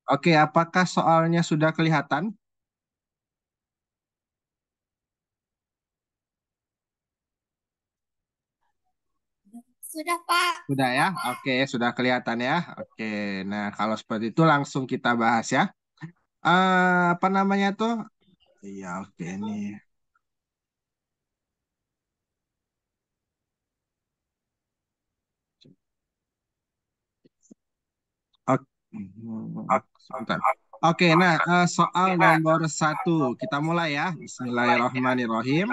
Oke, apakah soalnya sudah kelihatan? Sudah, Pak. Sudah ya? Oke, sudah kelihatan ya. Oke, nah kalau seperti itu langsung kita bahas ya. Apa namanya tuh? Iya, oke ini. Oke, sebentar. Oke, nah soal nomor satu kita mulai ya. Bismillahirrahmanirrahim.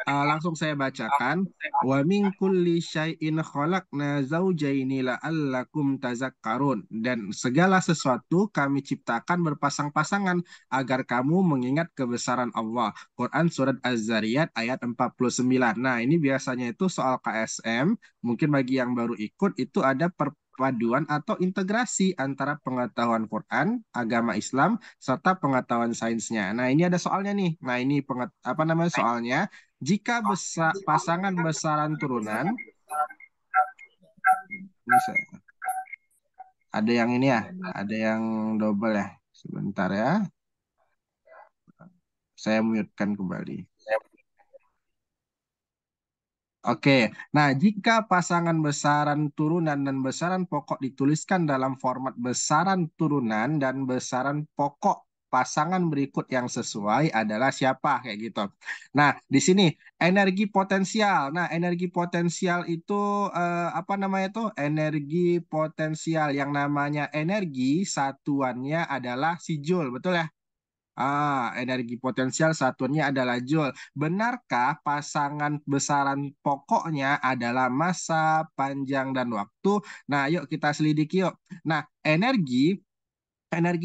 Langsung saya bacakan. Wa min kulli syai'in khalaqna zawjaini la'allakum tazakkarun. Dan segala sesuatu kami ciptakan berpasang-pasangan agar kamu mengingat kebesaran Allah. Quran Surat Az-Zariyat ayat 49. Nah, ini biasanya itu soal KSM. Mungkin bagi yang baru ikut itu ada perpaduan atau integrasi antara pengetahuan Quran, agama Islam, serta pengetahuan sainsnya. Nah, ini ada soalnya nih. Nah, ini apa namanya soalnya? Jika pasangan besaran turunan, ini ada yang ini ya, ada yang double ya. Sebentar ya, saya mute-kan kembali. Oke, nah jika pasangan besaran turunan dan besaran pokok dituliskan dalam format besaran turunan dan besaran pokok pasangan berikut yang sesuai adalah siapa kayak gitu. Nah, di sini energi potensial. Nah, energi potensial itu apa namanya tuh? Energi potensial yang namanya energi satuannya adalah si Joule, betul ya? Energi potensial satuannya adalah joule. Benarkah pasangan besaran pokoknya adalah massa, panjang, dan waktu? Nah, yuk kita selidiki yuk. Nah, energi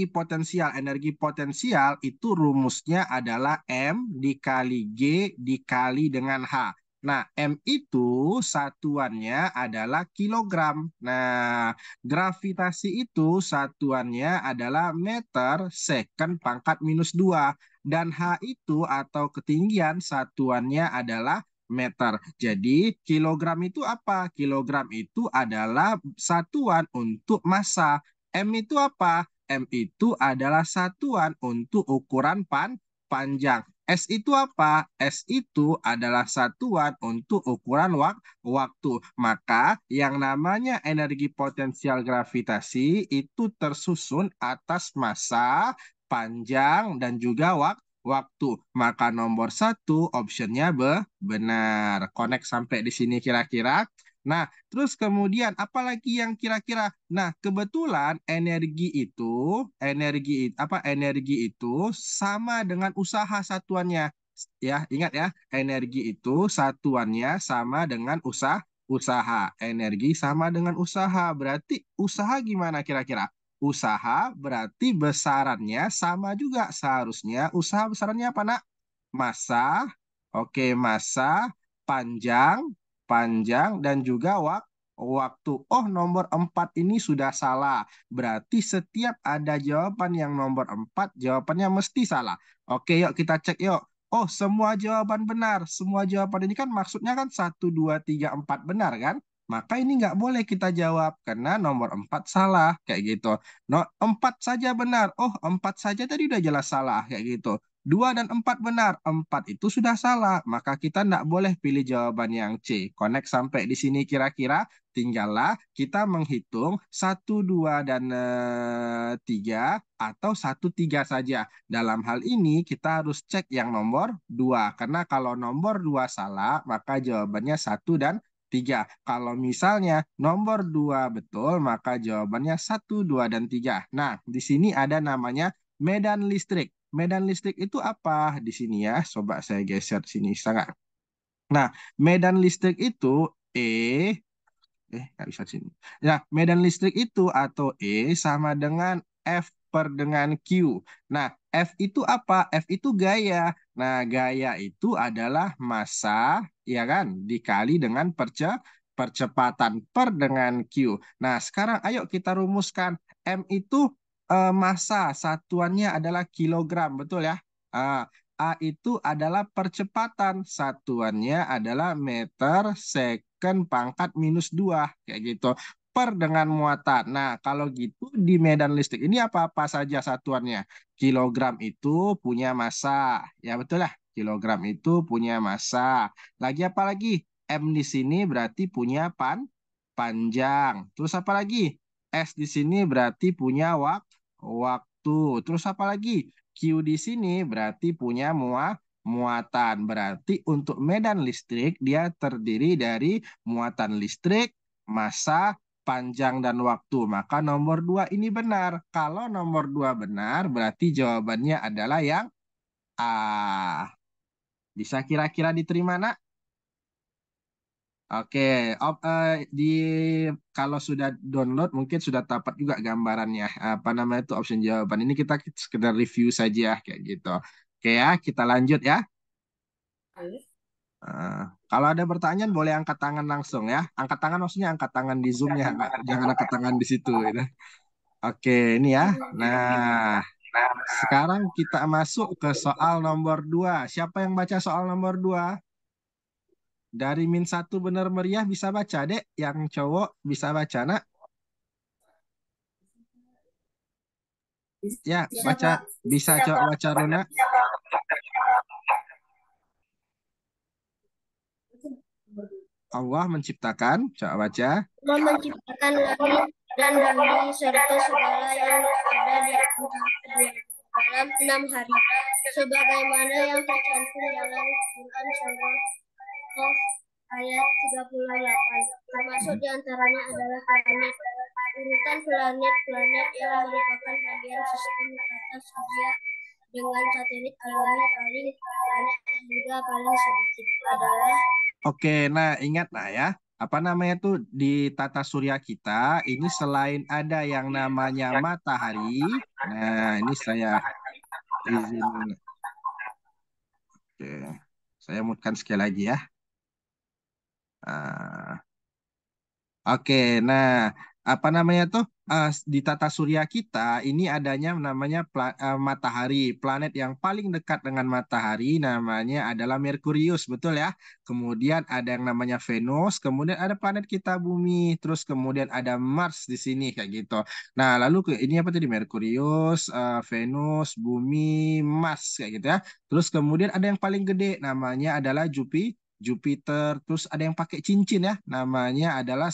potensial itu rumusnya adalah M dikali G dikali dengan H. Nah, M itu satuannya adalah kilogram. Nah, gravitasi itu satuannya adalah meter second pangkat minus 2. Dan H itu atau ketinggian satuannya adalah meter. Jadi, kilogram itu apa? Kilogram itu adalah satuan untuk massa. M itu apa? M itu adalah satuan untuk ukuran panjang. S itu apa? S itu adalah satuan untuk ukuran waktu. Maka yang namanya energi potensial gravitasi itu tersusun atas massa, panjang, dan juga waktu. Maka nomor satu optionnya benar. Connect sampai di sini kira-kira. Nah, terus kemudian apalagi yang kira-kira? Nah, kebetulan energi itu sama dengan usaha satuannya. Ya, ingat ya, energi itu satuannya sama dengan usaha. Energi sama dengan usaha. Berarti usaha gimana kira-kira? Usaha berarti besarannya sama juga. Seharusnya usaha besarannya apa, Nak? Massa, oke, massa, panjang, dan juga waktu. Oh, nomor 4 ini sudah salah. Berarti setiap ada jawaban yang nomor 4, jawabannya mesti salah. Oke, yuk kita cek yuk. Oh, semua jawaban benar. Semua jawaban ini kan maksudnya kan 1, 2, 3, 4 benar kan? Maka ini nggak boleh kita jawab karena nomor 4 salah kayak gitu. No, 4 saja benar. Oh, 4 saja tadi udah jelas salah kayak gitu. 2 dan 4 benar. 4 itu sudah salah. Maka kita tidak boleh pilih jawaban yang C. Connect sampai di sini kira-kira. Tinggallah kita menghitung 1, 2, dan 3 atau 1, 3 saja. Dalam hal ini kita harus cek yang nomor 2. Karena kalau nomor 2 salah, maka jawabannya 1 dan 3. Kalau misalnya nomor 2 betul, maka jawabannya 1, 2, dan 3. Nah, di sini ada namanya medan listrik. Medan listrik itu apa di sini ya? Coba saya geser sini sangat. Nah, medan listrik itu nggak bisa sini. Nah, medan listrik itu atau sama dengan F per dengan Q. Nah, F itu apa? F itu gaya. Nah, gaya itu adalah massa, ya kan, dikali dengan percepatan per dengan Q. Nah, sekarang ayo kita rumuskan. M itu massa, satuannya adalah kilogram, betul ya? Ah, A itu adalah percepatan, satuannya adalah meter second pangkat minus 2 kayak gitu. per dengan muatan. Nah, kalau gitu di medan listrik ini apa-apa saja satuannya? Kilogram itu punya massa. Ya betul lah, kilogram itu punya massa. Lagi apa lagi? M di sini berarti punya panjang. Terus apa lagi? S di sini berarti punya waktu. Terus apa lagi? Q di sini berarti punya muatan. Berarti untuk medan listrik dia terdiri dari muatan listrik, massa, panjang, dan waktu. Maka nomor 2 ini benar. Kalau nomor 2 benar, berarti jawabannya adalah yang A. Bisa kira-kira diterima, nak? Oke, di kalau sudah download mungkin sudah dapat juga gambarannya. Apa namanya itu option jawaban. Ini kita sekedar review saja kayak gitu. Oke ya, kita lanjut ya. Eh, Kalau ada pertanyaan boleh angkat tangan langsung ya. Angkat tangan maksudnya angkat tangan di Zoom-nya, jangan angkat tangan di situ gitu. Oke, ini ya. Nah, sekarang kita masuk ke soal nomor 2. Siapa yang baca soal nomor 2? Dari min satu benar meriah bisa baca, Dek. Yang cowok bisa baca, nak. Ya, Bisa, baca. Pak. Bisa coba baca, Runa. Allah menciptakan. Coba baca. Allah menciptakan langit dan bumi serta segala yang ada di antara keduanya dalam 6 hari, sebagaimana yang tercantum dalam Quran surah Qaf ayat 38. Termasuk diantaranya adalah planet. Urutan planet-planet yang merupakan bagian sistem tata surya dengan satelit alami paling banyak hingga paling sedikit adalah. Oke, nah ingat nah ya. Apa namanya tuh di tata surya kita ini selain ada yang namanya matahari. Nah, ini saya izin. Oke, saya mutkan sekali lagi ya. Ah, Oke, nah apa namanya tuh di tata surya kita ini adanya namanya matahari, planet yang paling dekat dengan matahari namanya adalah Merkurius, betul ya? Kemudian ada yang namanya Venus, kemudian ada planet kita Bumi, terus kemudian ada Mars di sini kayak gitu. Nah, lalu ke ini apa tadi Merkurius, Venus, Bumi, Mars kayak gitu ya. Terus kemudian ada yang paling gede namanya adalah Jupiter, terus ada yang pakai cincin ya, namanya adalah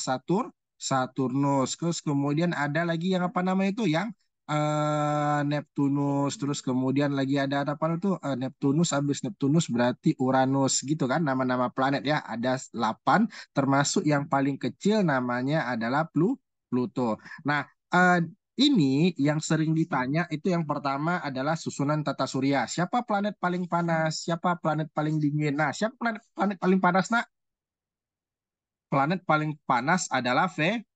Saturnus. Terus kemudian ada lagi yang apa namanya itu yang Neptunus, terus kemudian lagi ada apa itu Neptunus, habis Neptunus berarti Uranus gitu kan nama-nama planet ya. Ada 8 termasuk yang paling kecil namanya adalah Pluto. Nah, eh, ini yang sering ditanya itu yang pertama adalah susunan tata surya. Siapa planet paling panas? Siapa planet paling dingin? Nah, siapa planet paling panas, nak? Planet paling panas adalah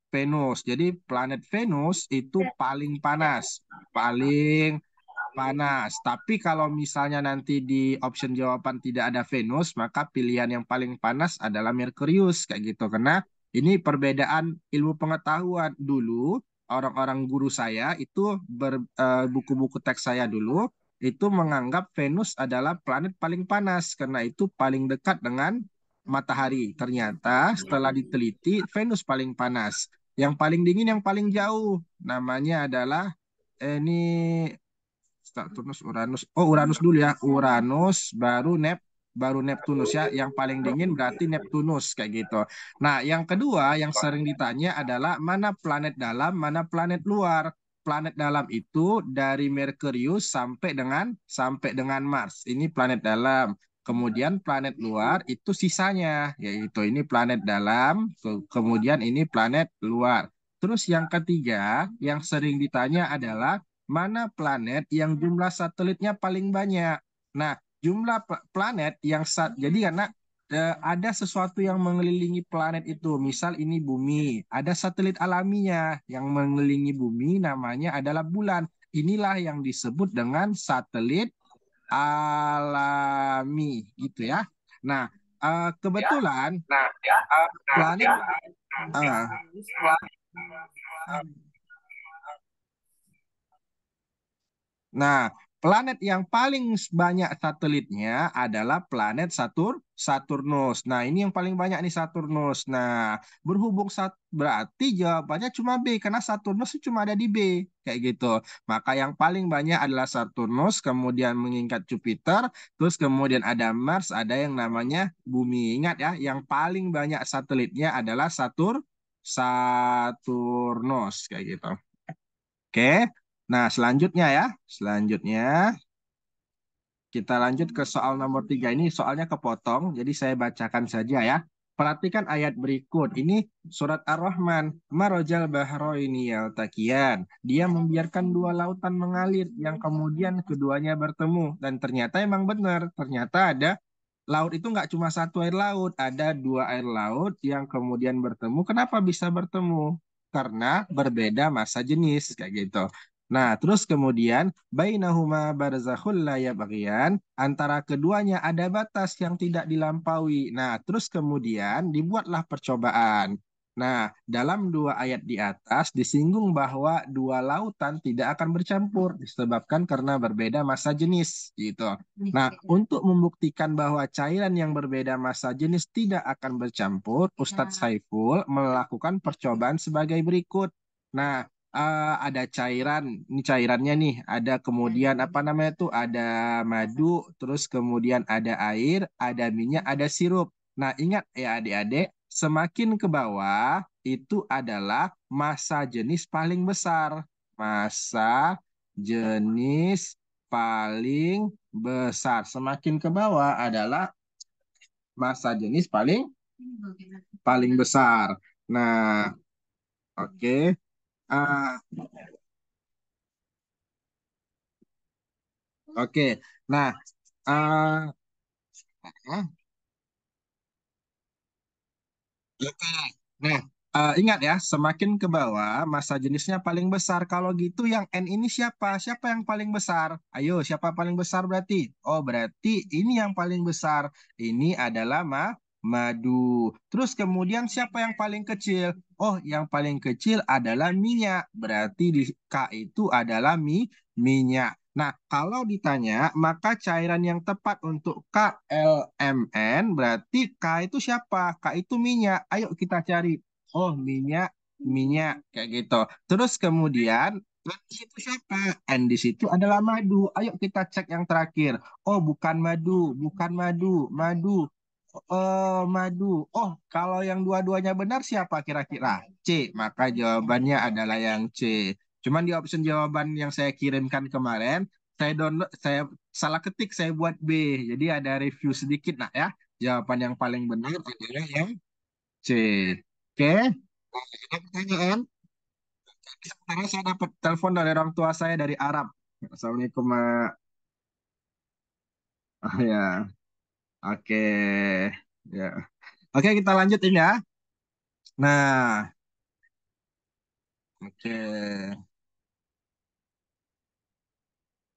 Venus. Jadi planet Venus itu paling panas. Paling panas. Tapi kalau misalnya nanti di option jawaban tidak ada Venus, maka pilihan yang paling panas adalah Merkurius kayak gitu. Karena ini perbedaan ilmu pengetahuan dulu. Orang-orang guru saya itu buku-buku teks saya dulu itu menganggap Venus adalah planet paling panas karena itu paling dekat dengan matahari. Ternyata setelah diteliti Venus paling panas. Yang paling dingin yang paling jauh namanya adalah ini Saturnus, Uranus. Oh, Uranus dulu ya. Uranus baru Neptunus ya. Yang paling dingin berarti Neptunus kayak gitu. Nah, yang kedua yang sering ditanya adalah mana planet dalam, mana planet luar. Planet dalam itu dari Merkurius sampai dengan Mars. Ini planet dalam. Kemudian planet luar itu sisanya, yaitu ini planet dalam, kemudian ini planet luar. Terus yang ketiga yang sering ditanya adalah mana planet yang jumlah satelitnya paling banyak. Nah, jumlah planet yang jadi karena ada sesuatu yang mengelilingi planet itu. Misal ini bumi, ada satelit alaminya yang mengelilingi bumi namanya adalah bulan. Inilah yang disebut dengan satelit alami gitu ya. Nah, kebetulan planet eh, nah, planet yang paling banyak satelitnya adalah planet Saturnus. Nah, ini yang paling banyak nih Saturnus. Nah, berarti jawabannya cuma B karena Saturnus itu cuma ada di B kayak gitu. Maka yang paling banyak adalah Saturnus, kemudian mengikat Jupiter, terus kemudian ada Mars, ada yang namanya Bumi. Ingat ya, yang paling banyak satelitnya adalah Saturnus kayak gitu. Oke. Nah, selanjutnya ya. Selanjutnya kita lanjut ke soal nomor 3. Ini soalnya kepotong, jadi saya bacakan saja ya. Perhatikan ayat berikut. Ini surat Ar-Rahman. Marojal bahroini yaltaqiyan. Dia membiarkan dua lautan mengalir yang kemudian keduanya bertemu. Dan ternyata emang benar. Ternyata ada laut itu nggak cuma satu air laut. Ada dua air laut yang kemudian bertemu. Kenapa bisa bertemu? Karena berbeda massa jenis kayak gitu. Nah, terus kemudian bainahuma barzakhul la yabghiyan, antara keduanya ada batas yang tidak dilampaui. Nah, terus kemudian dibuatlah percobaan. Nah, dalam dua ayat di atas disinggung bahwa dua lautan tidak akan bercampur disebabkan karena berbeda massa jenis gitu. Nah, untuk membuktikan bahwa cairan yang berbeda massa jenis tidak akan bercampur, Ustadz Saiful melakukan percobaan sebagai berikut. Nah, ada cairan, ini cairannya nih, ada kemudian apa namanya tuh, ada madu, terus kemudian ada air, ada minyak, ada sirup. Nah, ingat ya adik-adik, semakin ke bawah itu adalah massa jenis paling besar. Massa jenis paling besar. Semakin ke bawah adalah massa jenis paling paling besar. Nah, oke. Ah, oke. Nah, ah, oke. Nah, ingat ya, semakin ke bawah massa jenisnya paling besar. Kalau gitu yang N ini siapa? Siapa yang paling besar? Ayo, siapa paling besar berarti? Oh, berarti ini yang paling besar. Ini adalah madu. Terus kemudian siapa yang paling kecil? Oh, yang paling kecil adalah minyak. Berarti di K itu adalah minyak. Nah, kalau ditanya, maka cairan yang tepat untuk KLMN berarti K itu siapa? K itu minyak. Ayo kita cari. Oh, minyak, minyak kayak gitu. Terus kemudian N di situ siapa? N di situ adalah madu. Ayo kita cek yang terakhir. Oh, bukan madu, bukan madu, madu. Madu. Oh, kalau yang dua-duanya benar siapa kira-kira? C. Maka jawabannya adalah yang C. Cuman di option jawaban yang saya kirimkan kemarin, saya download, saya salah ketik, saya buat B. Jadi ada review sedikit, nak ya. Jawaban yang paling benar adalah yang C. Oke, ada pertanyaan? Sekarang saya dapat telepon dari orang tua saya dari Arab. Assalamualaikum, Mak. Oh ya, oke. Ya. Oke, kita lanjutin ya. Nah, oke.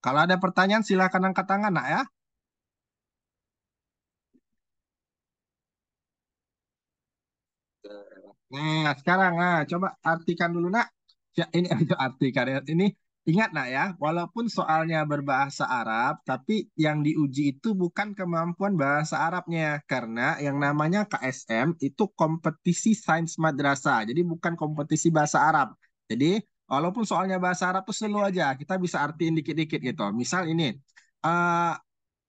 Kalau ada pertanyaan silakan angkat tangan, nak ya. Nah, sekarang coba artikan dulu nak. Ya, ini itu artikan ya. Ini ingat nak ya, walaupun soalnya berbahasa Arab, tapi yang diuji itu bukan kemampuan bahasa Arabnya, karena yang namanya KSM itu kompetisi sains madrasah. Jadi bukan kompetisi bahasa Arab. Jadi walaupun soalnya bahasa Arab itu selalu aja kita bisa artiin dikit-dikit gitu. Misal ini eh,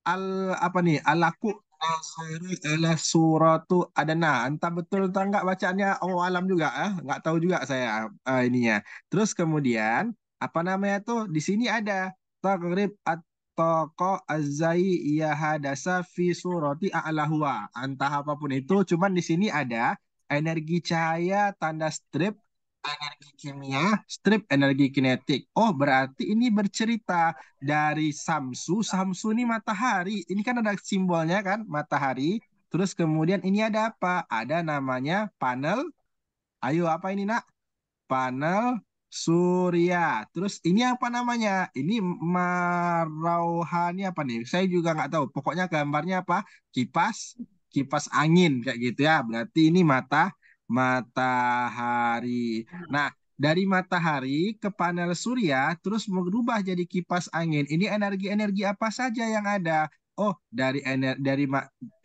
al apa nih alaku akhiru ila suratu adana, entah betul entah enggak bacaannya, oh alam juga nggak tahu juga saya ininya. Terus kemudian apa namanya tuh di sini ada tagrib atau azai ya hadasa fi surati a'lahua, entah apapun itu, cuman di sini ada energi cahaya tanda strip, energi kimia strip, energi kinetik. Oh, berarti ini bercerita dari Samsu. Samsu ini matahari. Ini kan ada simbolnya kan, matahari. Terus kemudian ini ada apa? Ada namanya panel. Ayo, apa ini nak? Panel surya. Terus ini apa namanya? Ini marauhani apa nih? Saya juga nggak tahu. Pokoknya gambarnya apa? Kipas, kipas angin kayak gitu ya. Berarti ini matahari. Nah, dari matahari ke panel surya, terus berubah jadi kipas angin. Ini energi-energi apa saja yang ada? Oh,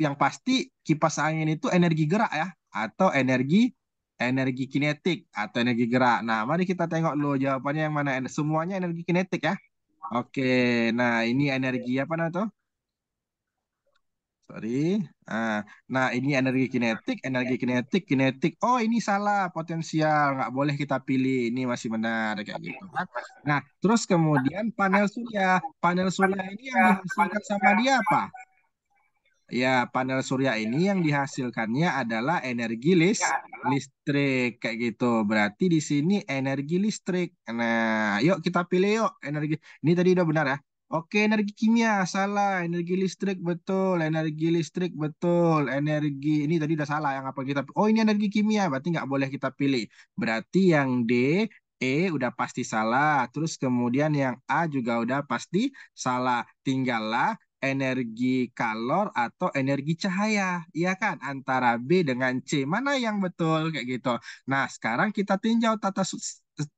yang pasti kipas angin itu energi gerak ya, atau energi kinetik atau energi gerak. Nah, mari kita tengok dulu jawabannya yang mana. Semuanya energi kinetik ya. Oke, nah ini energi apa namanya tuh? Sorry. Ah, nah, ini energi kinetik, kinetik. Oh, ini salah, potensial. Nggak boleh kita pilih. Ini masih benar, kayak gitu kan. Nah, terus kemudian panel surya. Panel surya ini yang dihasilkan sama dia apa? Ya, panel surya ini yang dihasilkannya adalah energi listrik kayak gitu. Berarti di sini energi listrik. Nah, yuk kita pilih yuk energi. Ini tadi udah benar ya. Oke, energi kimia salah, energi listrik betul, energi listrik betul, energi ini tadi udah salah yang apa kita. Oh, ini energi kimia, berarti nggak boleh kita pilih. Berarti yang D, E udah pasti salah. Terus kemudian yang A juga udah pasti salah. Tinggallah energi kalor atau energi cahaya, iya kan? Antara B dengan C, mana yang betul kayak gitu. Nah, sekarang kita tinjau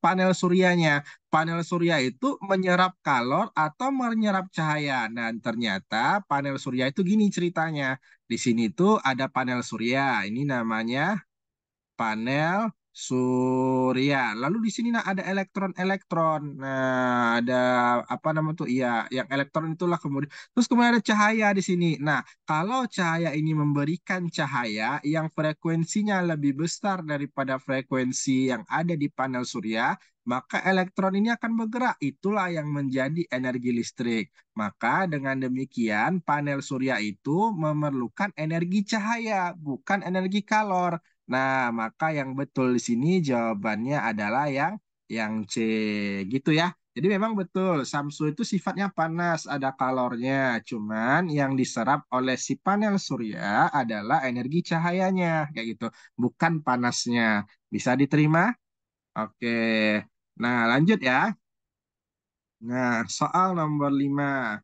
panel suryanya. Panel surya itu menyerap kalor atau menyerap cahaya. Dan ternyata panel surya itu gini ceritanya. Di sini tuh ada panel surya. Ini namanya panel surya. Lalu di sini nah ada elektron-elektron. Nah, ada apa namanya tuh? Iya, yang elektron itulah kemudian. Terus kemudian ada cahaya di sini. Nah, kalau cahaya ini memberikan cahaya yang frekuensinya lebih besar daripada frekuensi yang ada di panel surya, maka elektron ini akan bergerak. Itulah yang menjadi energi listrik. Maka dengan demikian panel surya itu memerlukan energi cahaya, bukan energi kalor. Nah, maka yang betul di sini jawabannya adalah yang C gitu ya. Jadi memang betul Samsu itu sifatnya panas, ada kalornya. Cuman yang diserap oleh si panel surya adalah energi cahayanya kayak gitu, bukan panasnya. Bisa diterima? Oke. Nah, lanjut ya. Nah, soal nomor 5.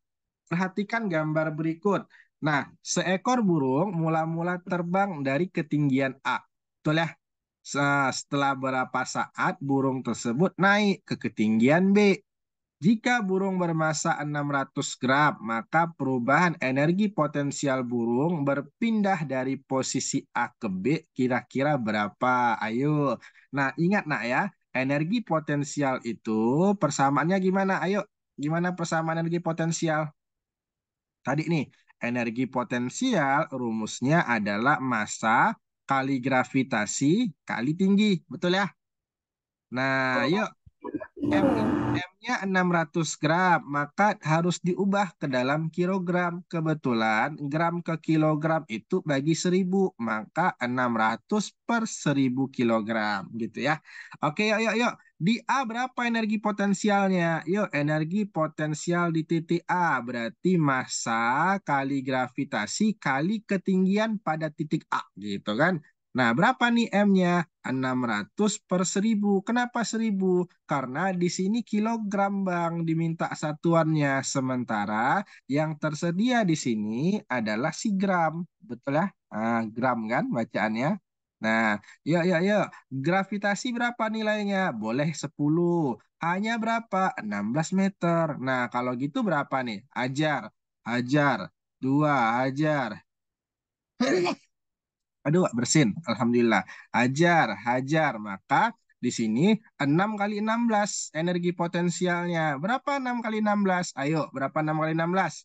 Perhatikan gambar berikut. Nah, seekor burung mula-mula terbang dari ketinggian A. Betul ya? Setelah berapa saat burung tersebut naik ke ketinggian B. Jika burung bermasa 600 gram, maka perubahan energi potensial burung berpindah dari posisi A ke B kira-kira berapa? Ayo. Nah, ingat nak ya, energi potensial itu persamaannya gimana? Ayo, gimana persamaan energi potensial? Tadi nih, energi potensial rumusnya adalah massa kali gravitasi kali tinggi. Betul ya? Nah, yuk M-nya 600 gram, maka harus diubah ke dalam kilogram. Kebetulan gram ke kilogram itu bagi 1000, maka 600 per 1000 kilogram gitu ya. Oke, yuk, yuk, yuk. Di A berapa energi potensialnya? Yuk, energi potensial di titik A berarti massa kali gravitasi kali ketinggian pada titik A gitu kan. Nah, berapa nih M-nya? 600 per 1000. Kenapa 1000? Karena di sini kilogram Bang diminta satuannya. Sementara yang tersedia di sini adalah si gram. Betul ya? Gram kan bacaannya. Nah, yuk, yuk, yuk. Gravitasi berapa nilainya? Boleh 10. Hanya berapa? 16 meter. Nah, kalau gitu berapa nih? Ajar. Ajar. 2. Ajar. Aduh, bersin. Alhamdulillah. Hajar, hajar. Maka di sini 6 kali 16 energi potensialnya. Berapa 6 kali 16? Ayo, berapa 6 kali 16?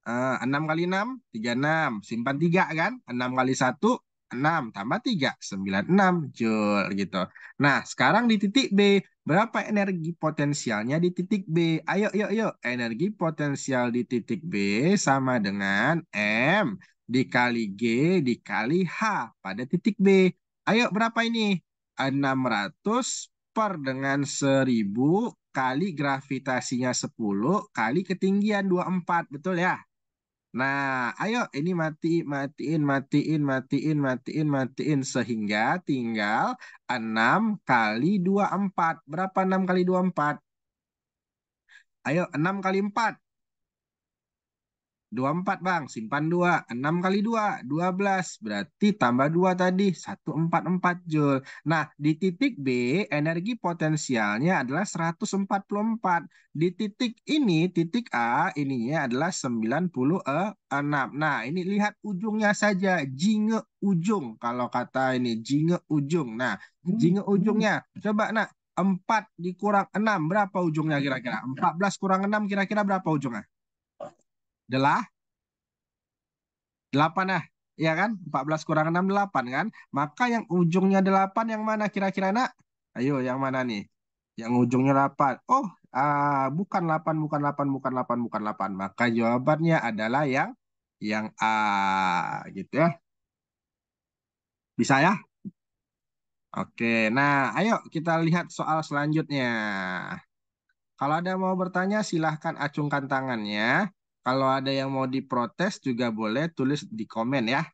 6 kali 6, 36. Simpan 3 kan? 6 kali 1, 6. Tambah 3, 96 Joule gitu. Nah, sekarang di titik B. Berapa energi potensialnya di titik B? Ayo, yuk, yuk. Energi potensial di titik B sama dengan M dikali G dikali H pada titik B. Ayo, berapa ini? 600 per dengan 1000 kali gravitasinya 10 kali ketinggian 24. Betul ya? Nah, ayo ini matiin sehingga tinggal 6 kali 24. Berapa 6 kali 24? Ayo 6 kali 4. 24 Bang, simpan 2. 6 kali 2, 12. Berarti tambah 2 tadi, 144 Joule. Nah, di titik B, energi potensialnya adalah 144. Di titik ini, titik A, ininya adalah 96. Nah, ini lihat ujungnya saja, jinge ujung. Kalau kata ini, jinge ujung. Nah, jinge ujungnya. Coba, nak. 4 dikurang 6, berapa ujungnya kira-kira? 14 kurang 6 kira-kira berapa ujungnya? Adalah 8 ah. Ya kan? 14 kurang 6 8 kan? Maka yang ujungnya 8 yang mana kira-kira nak? Ayo yang mana nih? Yang ujungnya 8. Oh, bukan 8, bukan 8, bukan 8, bukan 8. Maka jawabannya adalah yang A gitu ya. Bisa ya? Oke. Nah, ayo kita lihat soal selanjutnya. Kalau ada yang mau bertanya, silahkan acungkan tangannya. Kalau ada yang mau diprotes juga boleh tulis di komen ya.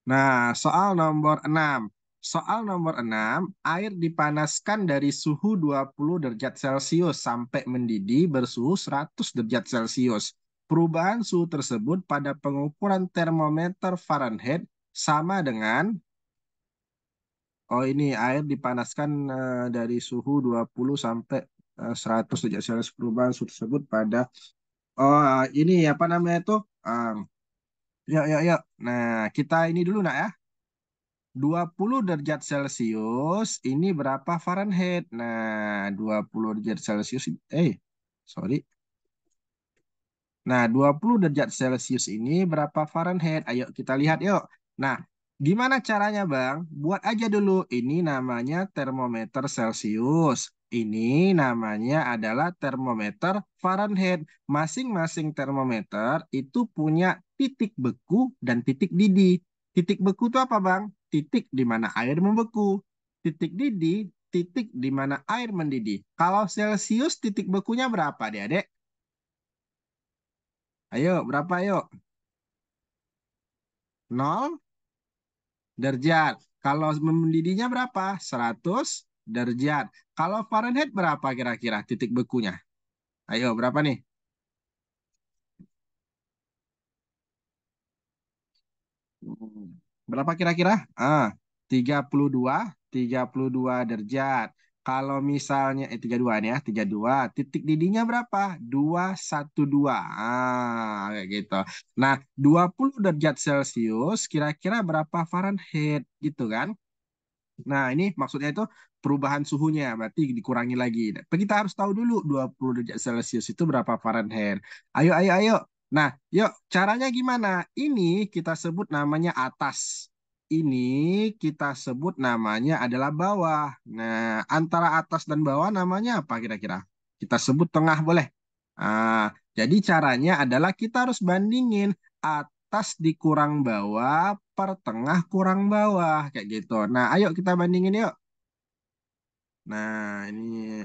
Nah, soal nomor 6. Soal nomor 6, air dipanaskan dari suhu 20 derajat Celcius sampai mendidih bersuhu 100 derajat Celcius. Perubahan suhu tersebut pada pengukuran termometer Fahrenheit sama dengan, oh ini air dipanaskan dari suhu 20 sampai 100 derajat Celcius. Perubahan suhu tersebut pada, oh ini apa namanya itu? Yuk, yuk, yuk. Nah, kita ini dulu nak ya. 20 derajat Celcius ini berapa Fahrenheit? Nah, 20 derajat Celcius sorry. Nah, 20 derajat Celcius ini berapa Fahrenheit? Ayo kita lihat yuk. Nah, gimana caranya, Bang? Buat aja dulu. Ini namanya termometer Celcius. Ini namanya adalah termometer Fahrenheit. Masing-masing termometer itu punya titik beku dan titik didih. Titik beku itu apa, Bang? Titik di mana air membeku. Titik didih, titik di mana air mendidih. Kalau Celcius, titik bekunya berapa, Adik-adik? Ayo, berapa yuk? 0 derajat. Kalau mendidihnya berapa? 100 derajat. Kalau Fahrenheit berapa kira-kira titik bekunya? Ayo, berapa nih? Berapa kira-kira? 32 derajat. Kalau misalnya 32 nih ya, 32. Titik didihnya berapa? 212. Kayak gitu. Nah, 20 derajat Celcius kira-kira berapa Fahrenheit gitu kan? Nah, ini maksudnya itu perubahan suhunya, berarti dikurangi lagi. Tapi kita harus tahu dulu 20 derajat Celcius itu berapa Fahrenheit. Ayo, ayo, ayo. Nah, yuk, caranya gimana? Ini kita sebut namanya atas. Ini kita sebut namanya adalah bawah. Nah, antara atas dan bawah namanya apa kira-kira? Kita sebut tengah boleh. Ah, jadi caranya adalah kita harus bandingin atas dikurang bawah per tengah kurang bawah kayak gitu. Nah, ayo kita bandingin yuk. Nah, ini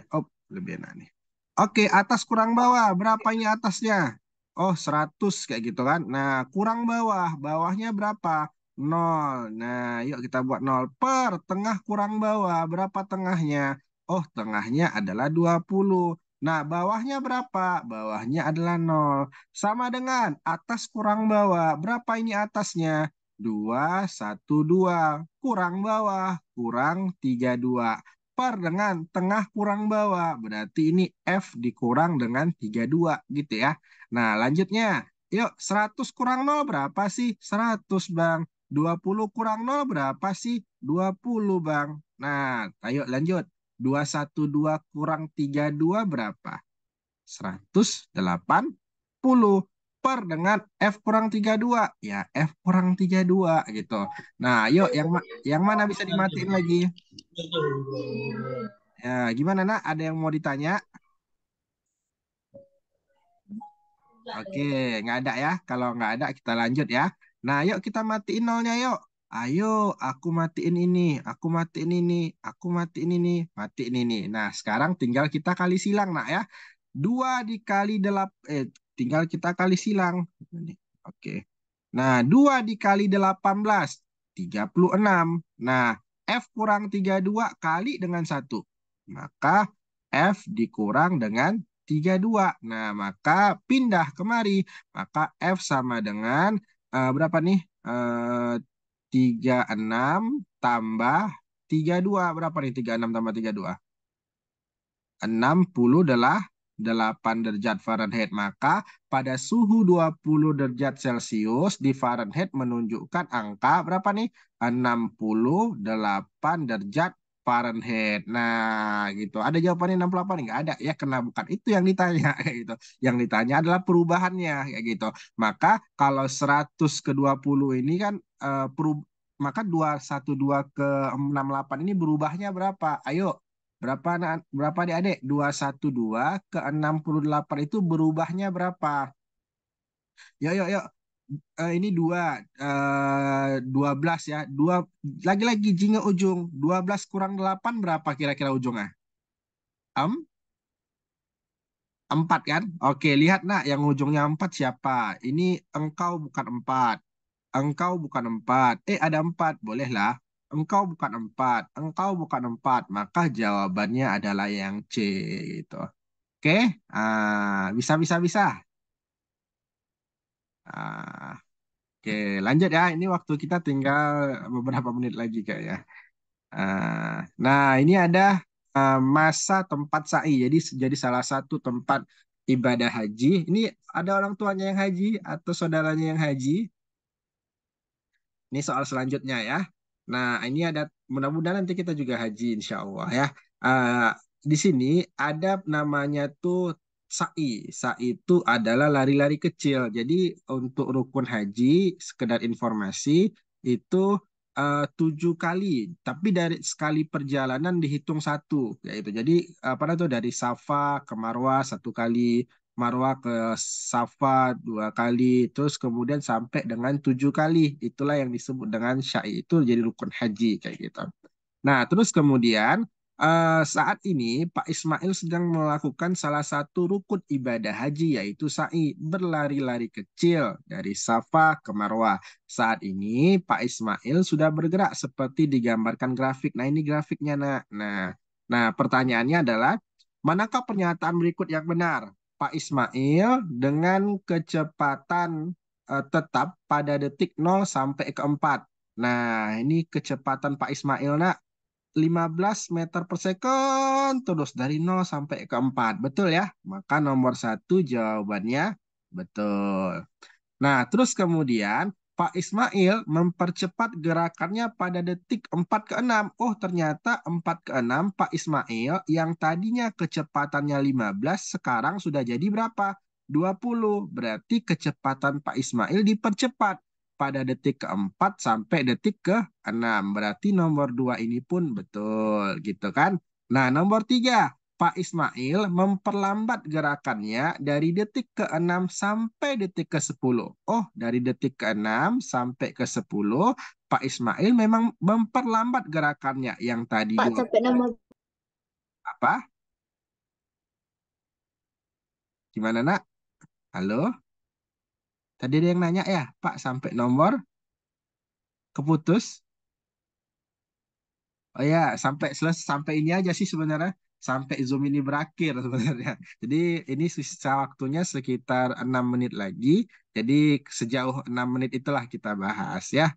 lebih enak nih. Oke, atas kurang bawah, berapa ini atasnya? Oh, 100 kayak gitu kan. Nah, kurang bawah, bawahnya berapa? 0. Nah, yuk kita buat 0 per tengah kurang bawah, berapa tengahnya? Oh, tengahnya adalah 20. Nah, bawahnya berapa? Bawahnya adalah 0. Sama dengan atas kurang bawah, berapa ini atasnya? 212 kurang bawah, kurang 32 par dengan tengah kurang bawah. Berarti ini F dikurang dengan 32 gitu ya. Nah, lanjutnya. Yuk, 100 kurang 0 berapa sih? 100, Bang. 20 kurang 0 berapa sih? 20, Bang. Nah, ayo lanjut. 212 kurang 32 berapa? 180 per dengan F kurang 32. Ya, F kurang 32 gitu. Nah, yuk yang mana bisa dimatiin lagi? Ya, gimana nak? Ada yang mau ditanya? Oke, nggak ada ya. Kalau nggak ada, kita lanjut ya. Nah, yuk kita matiin nolnya yuk. Ayo, aku matiin ini, aku matiin ini, aku matiin ini, matiin ini. Nah, sekarang tinggal kita kali silang nak ya. 2 dikali 8, tinggal kita kali silang. Oke. Nah, 2 dikali 18, 36. Nah, F kurang 32 kali dengan 1. Maka F dikurang dengan 32. Nah, maka pindah kemari. Maka F sama dengan berapa nih? 36 tambah 32. Berapa nih 36 tambah 32? 68 derajat Fahrenheit. Maka pada suhu 20 derajat Celcius di Fahrenheit menunjukkan angka berapa nih? 68 derajat Fahrenheit. Nah, gitu. Ada jawabannya 68? Nggak ada ya, karena bukan itu yang ditanya kayak gitu. Yang ditanya adalah perubahannya kayak gitu. Maka kalau 100 ke 20 ini kan maka 212 ke 68 ini berubahnya berapa? Ayo, berapa adik-adik? 212 ke 68 itu berubahnya berapa? Yuk, yuk, yuk. Ini 12 ya. Lagi-lagi jingga ujung. 12 kurang 8 berapa kira-kira ujungnya? Em, 4 kan? Oke, lihat nak yang ujungnya 4 siapa? Ini engkau bukan 4. Engkau bukan 4. Ada 4, bolehlah. Engkau bukan 4. Engkau bukan 4. Maka jawabannya adalah yang C gitu. Oke, bisa, bisa, bisa. Ah, oke, lanjut ya. Ini waktu kita tinggal beberapa menit lagi kayaknya. Nah, ini ada masa tempat sa'i. Jadi salah satu tempat ibadah haji. Ini ada orang tuanya yang haji atau saudaranya yang haji. Ini soal selanjutnya ya. Nah, ini ada mudah-mudahan nanti kita juga haji insya Allah ya. Eh, di sini ada namanya tuh sa'i. Sa'i itu adalah lari-lari kecil. Jadi untuk rukun haji, sekedar informasi, itu 7 kali. Tapi dari sekali perjalanan dihitung satu. Yaitu jadi apa itu dari Safa ke Marwah 1 kali. Marwah ke Safa 2 kali, terus kemudian sampai dengan 7 kali. Itulah yang disebut dengan syai. Itu jadi rukun haji kayak gitu. Nah, terus kemudian saat ini Pak Ismail sedang melakukan salah satu rukun ibadah haji yaitu sa'i, berlari-lari kecil dari Safa ke Marwah. Saat ini Pak Ismail sudah bergerak seperti digambarkan grafik. Nah, ini grafiknya, nak. Nah, pertanyaannya adalah manakah pernyataan berikut yang benar? Pak Ismail dengan kecepatan tetap pada detik 0 sampai ke 4. Nah, ini kecepatan Pak Ismail, nak. 15 meter per second terus dari 0 sampai ke 4. Betul ya? Maka nomor satu jawabannya betul. Nah, terus kemudian Pak Ismail mempercepat gerakannya pada detik 4 ke 6. Oh, ternyata 4 ke 6 Pak Ismail yang tadinya kecepatannya 15 sekarang sudah jadi berapa? 20. Berarti kecepatan Pak Ismail dipercepat pada detik keempat sampai detik ke-6. Berarti nomor 2 ini pun betul gitu kan? Nah, nomor 3. Pak Ismail memperlambat gerakannya dari detik ke-6 sampai detik ke-10. Oh, dari detik ke-6 sampai ke-10, Pak Ismail memang memperlambat gerakannya yang tadi Pak, sampai nama apa? Gimana, nak? Halo? Tadi ada yang nanya ya, Pak, sampai nomor keputus? Oh ya, sampai selesai, sampai ini aja sih sebenarnya. Sampai Zoom ini berakhir sebenarnya. Jadi ini sisa waktunya sekitar 6 menit lagi. Jadi sejauh 6 menit itulah kita bahas ya.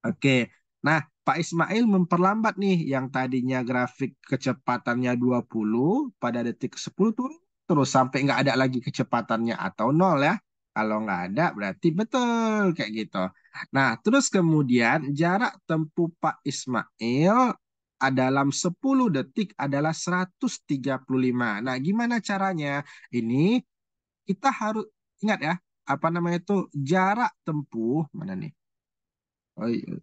Oke. Nah, Pak Ismail memperlambat nih yang tadinya grafik kecepatannya 20 pada detik 10 turun terus sampai nggak ada lagi kecepatannya atau nol ya. Kalau nggak ada berarti betul kayak gitu. Nah, terus kemudian jarak tempuh Pak Ismail dalam 10 detik adalah 135. Nah, gimana caranya? Ini kita harus ingat ya, apa namanya itu jarak tempuh mana nih? Oh, iya.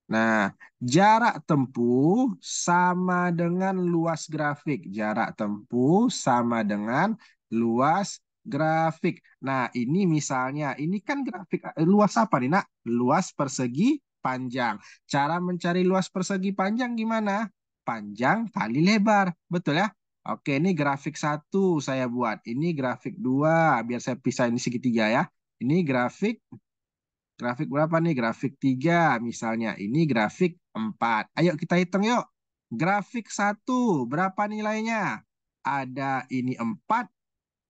Nah, jarak tempuh sama dengan luas grafik. Jarak tempuh sama dengan luas grafik. Nah, ini misalnya, ini kan grafik luas apa nih, nak? Luas persegi panjang. Cara mencari luas persegi panjang gimana? Panjang kali lebar. Betul ya? Oke, ini grafik satu saya buat. Ini grafik dua, biar saya pisah ini segitiga ya. Ini grafik berapa nih? Grafik 3 misalnya. Ini grafik 4. Ayo kita hitung yuk. Grafik satu berapa nilainya? ada ini 4,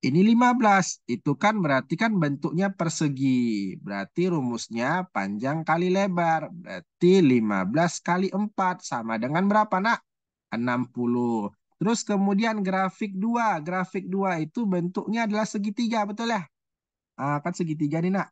ini 15. Itu kan berarti kan bentuknya persegi. Berarti rumusnya panjang kali lebar. Berarti 15 kali 4 sama dengan berapa, Nak? 60. Terus kemudian grafik 2. Grafik 2 itu bentuknya adalah segitiga, betul ya? Kan segitiga nih, Nak.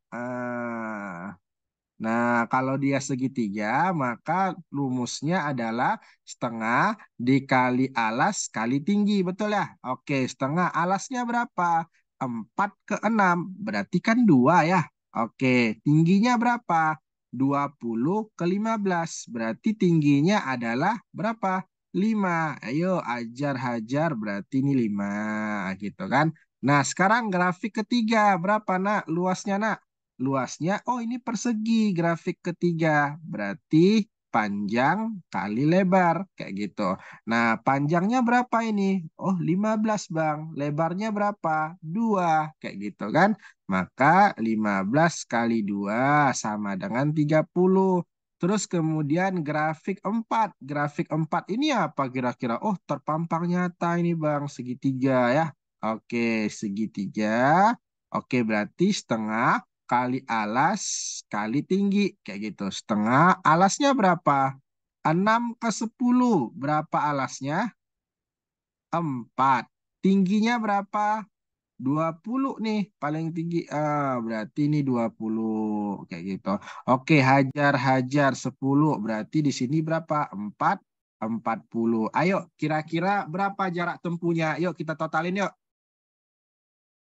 Nah, kalau dia segitiga, maka rumusnya adalah setengah dikali alas kali tinggi. Betul ya? Oke, setengah alasnya berapa? 4/6. Berarti kan 2 ya. Oke, tingginya berapa? 20/15. Berarti tingginya adalah berapa? 5. Ayo, ajar hajar. Berarti ini 5. Gitu kan. Nah, sekarang grafik ketiga. Berapa, Nak? Luasnya, Nak? Luasnya, oh ini persegi grafik ketiga. Berarti panjang kali lebar. Kayak gitu. Nah, panjangnya berapa ini? Oh, 15 Bang. Lebarnya berapa? 2. Kayak gitu kan. Maka 15 kali 2 sama dengan 30. Terus kemudian grafik 4. Grafik 4 ini apa kira-kira? Oh, terpampang nyata ini Bang. Segitiga ya. Oke, segitiga. Oke, berarti setengah kali alas kali tinggi. Kayak gitu. Setengah alasnya berapa? 6/10. Berapa alasnya? 4. Tingginya berapa? 20 nih. Paling tinggi. Berarti ini 20. Kayak gitu. Oke, hajar 10. Berarti di sini berapa? 40. Ayo, kira-kira berapa jarak tempuhnya? Yuk kita totalin yuk.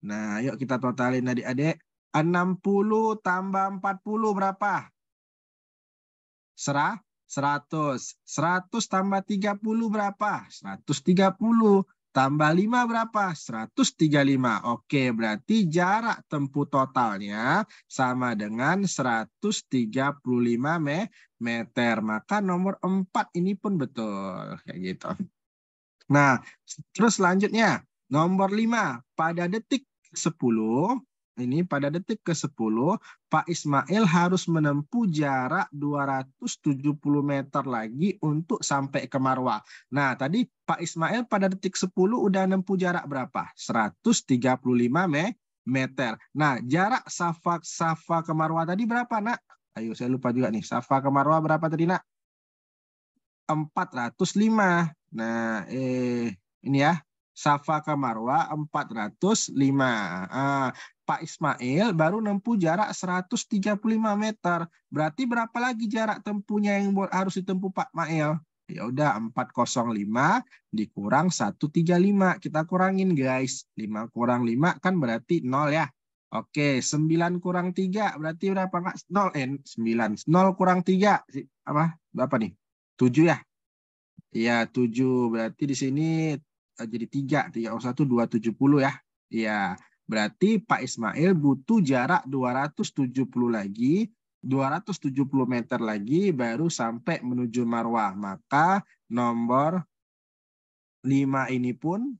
Nah, yuk kita totalin adik-adik. 60 tambah 40 berapa? 100. 100 tambah 30 berapa? 130. Tambah 5 berapa? 135. Oke, berarti jarak tempuh totalnya sama dengan 135 meter. Maka nomor 4 ini pun betul. Kayak gitu. Nah, terus selanjutnya. Nomor 5. Pada detik 10. Ini pada detik ke-10, Pak Ismail harus menempuh jarak 270 meter lagi untuk sampai ke Marwah. Nah, tadi Pak Ismail pada detik 10 udah menempuh jarak berapa? 135 meter. Nah, jarak Safa ke Marwah tadi berapa, Nak? Ayo, saya lupa juga nih. Safa ke Marwah berapa tadi, Nak? 405. Nah, ini ya. Safa ke Marwah 405. Pak Ismail baru nempuh jarak 135 meter. Berarti berapa lagi jarak tempuhnya yang harus ditempuh Pak Mail? Ya udah 405 dikurang 135. Kita kurangin guys. 5 kurang 5 kan berarti 0 ya. Oke, 9 kurang 3 berarti berapa Kak? 0, 9. 0 kurang 3 apa? Berapa nih? 7 ya? Iya, 7. Berarti di sini jadi 3. 3 270 ya. Iya. Berarti Pak Ismail butuh jarak 270 lagi. 270 meter lagi baru sampai menuju Marwah. Maka nomor 5 ini pun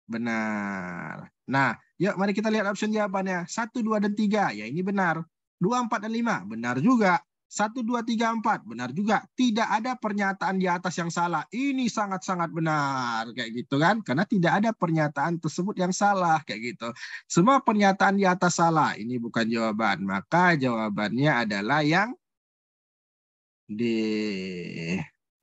benar. Nah, yuk mari kita lihat option jawabannya. 1, 2, dan 3. Ya, ini benar. 2, 4, dan 5. Benar juga. 1, 2, 3, 4. Benar juga. Tidak ada pernyataan di atas yang salah. Ini sangat-sangat benar. Kayak gitu kan. Karena tidak ada pernyataan tersebut yang salah. Kayak gitu. Semua pernyataan di atas salah. Ini bukan jawaban. Maka jawabannya adalah yang D.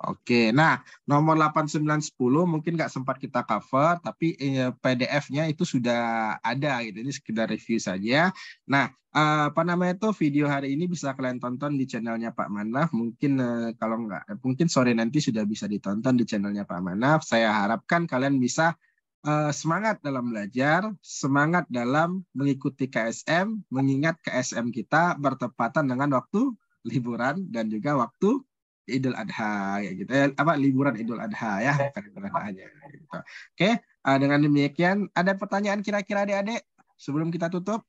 Oke, nah nomor 8, 9, 10 mungkin nggak sempat kita cover, tapi PDF-nya itu sudah ada gitu. Ini sekedar review saja. Nah, apa namanya itu video hari ini bisa kalian tonton di channelnya Pak Manaf. Mungkin kalau nggak, mungkin sore nanti sudah bisa ditonton di channelnya Pak Manaf. Saya harapkan kalian bisa semangat dalam belajar, semangat dalam mengikuti KSM, mengingat KSM kita bertepatan dengan waktu liburan dan juga waktu Idul Adha ya gitu ya, apa liburan Idul Adha ya, bukan Idul Adha aja gitu. Oke, dengan demikian ada pertanyaan kira-kira adik-adik sebelum kita tutup?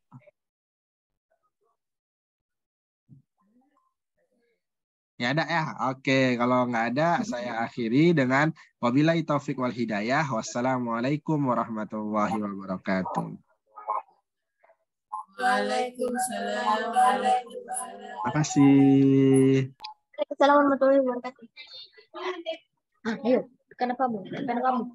Ya ada ya. Oke, kalau nggak ada saya akhiri dengan wabillahi taufik wal hidayah. Wassalamualaikum warahmatullahi wabarakatuh. Waalaikumsalam. Terima kasih. Assalamualaikum warahmatullahi wabarakatuh. Ayo, kenapa kamu?